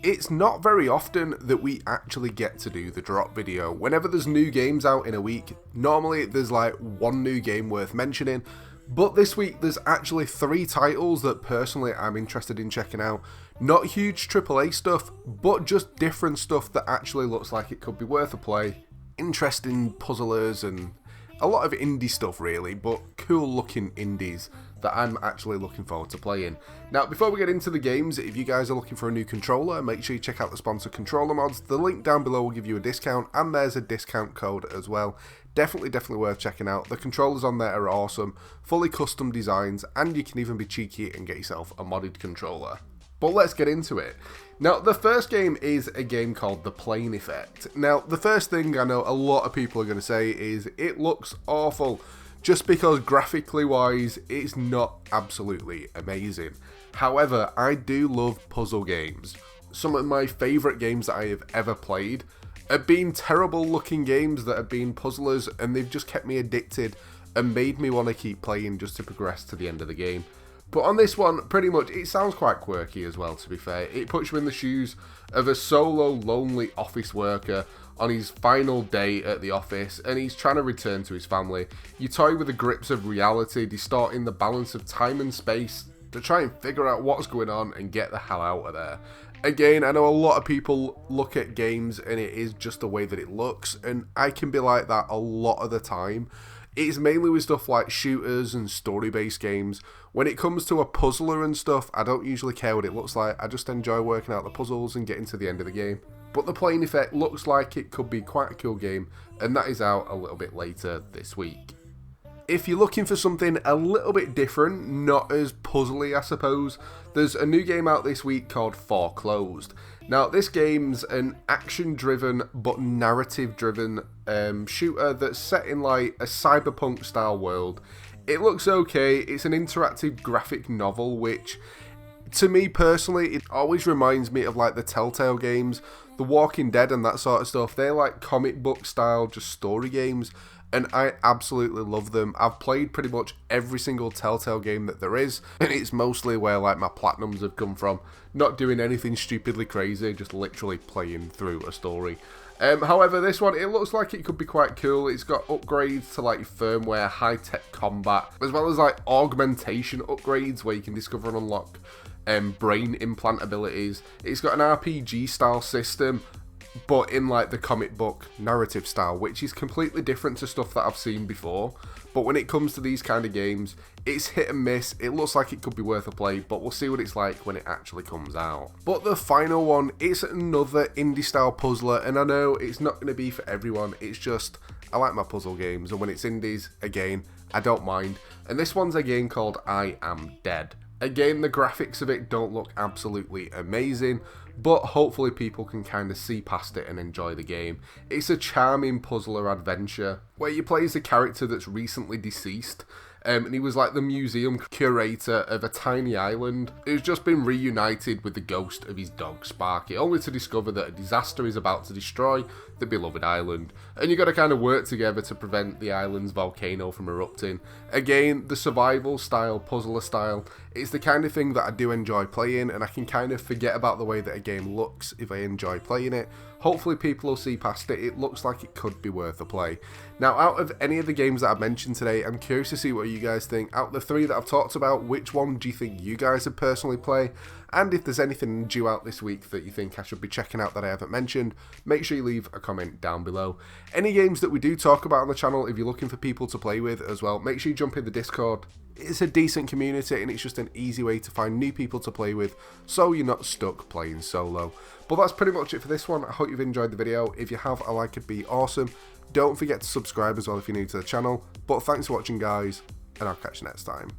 It's not very often that we actually get to do the drop video. Whenever there's new games out in a week, normally there's like one new game worth mentioning, but this week there's actually 3 titles that personally I'm interested in checking out. Not huge AAA stuff, but just different stuff that actually looks like it could be worth a play. Interesting puzzlers and a lot of indie stuff really, but cool looking indies that I'm actually looking forward to playing. Now, before we get into the games, if you guys are looking for a new controller, make sure you check out the sponsor Controller Mods. The link down below will give you a discount, and there's a discount code as well. Definitely worth checking out. The controllers on there are awesome, fully custom designs, and you can even be cheeky and get yourself a modded controller. But let's get into it. Now, the first game is a game called The Plane Effect. Now, the first thing I know a lot of people are going to say is it looks awful, just because graphically wise, it's not absolutely amazing. However, I do love puzzle games. Some of my favourite games that I have ever played have been terrible looking games that have been puzzlers, and they've just kept me addicted and made me want to keep playing just to progress to the end of the game. But on this one, pretty much, it sounds quite quirky as well, to be fair. It puts you in the shoes of a solo, lonely office worker on his final day at the office, and he's trying to return to his family. You toy with the grips of reality, distorting the balance of time and space to try and figure out what's going on and get the hell out of there. Again, I know a lot of people look at games and it is just the way that it looks, and I can be like that a lot of the time. It's mainly with stuff like shooters and story-based games. When it comes to a puzzler and stuff, I don't usually care what it looks like. I just enjoy working out the puzzles and getting to the end of the game. But The Plane Effect looks like it could be quite a cool game, and that is out a little bit later this week. If you're looking for something a little bit different, not as puzzly I suppose, there's a new game out this week called Foreclosed. Now, this game's an action-driven but narrative-driven shooter that's set in like a cyberpunk-style world. It looks okay. It's an interactive graphic novel, which, to me personally, it always reminds me of like the Telltale games, The Walking Dead and that sort of stuff. They're like comic book-style, just story games, and I absolutely love them. I've played pretty much every single Telltale game that there is, and it's mostly where like my platinums have come from. Not doing anything stupidly crazy, just literally playing through a story. However, this one, it looks like it could be quite cool. It's got upgrades to like firmware, high-tech combat, as well as like augmentation upgrades where you can discover and unlock brain implant abilities. It's got an RPG style system, but in like the comic book narrative style, which is completely different to stuff that I've seen before. But when it comes to these kind of games, it's hit and miss. It looks like it could be worth a play, but we'll see what it's like when it actually comes out. But the final one, it's another indie style puzzler, and I know it's not going to be for everyone. It's just, I like my puzzle games, and when it's indies, again, I don't mind. And this one's a game called I Am Dead. Again, the graphics of it don't look absolutely amazing, but hopefully people can kind of see past it and enjoy the game. It's a charming puzzler adventure where you play as a character that's recently deceased, and he was like the museum curator of a tiny island who's just been reunited with the ghost of his dog Sparky, only to discover that a disaster is about to destroy the beloved island, and you got to kind of work together to prevent the island's volcano from erupting. Again, the survival style, puzzler style, it's the kind of thing that I do enjoy playing, and I can kind of forget about the way that a game looks if I enjoy playing it. Hopefully people will see past it. It looks like it could be worth a play. Now, out of any of the games that I've mentioned today, I'm curious to see what you guys think. Out of the 3 that I've talked about, which one do you think you guys would personally play? And if there's anything due out this week that you think I should be checking out that I haven't mentioned, make sure you leave a comment down below. Any games that we do talk about on the channel, if you're looking for people to play with as well, make sure you jump in the Discord. It's a decent community and it's just an easy way to find new people to play with, so you're not stuck playing solo. But that's pretty much it for this one. I hope you've enjoyed the video. If you have, a like would be awesome. Don't forget to subscribe as well if you're new to the channel. But thanks for watching, guys, and I'll catch you next time.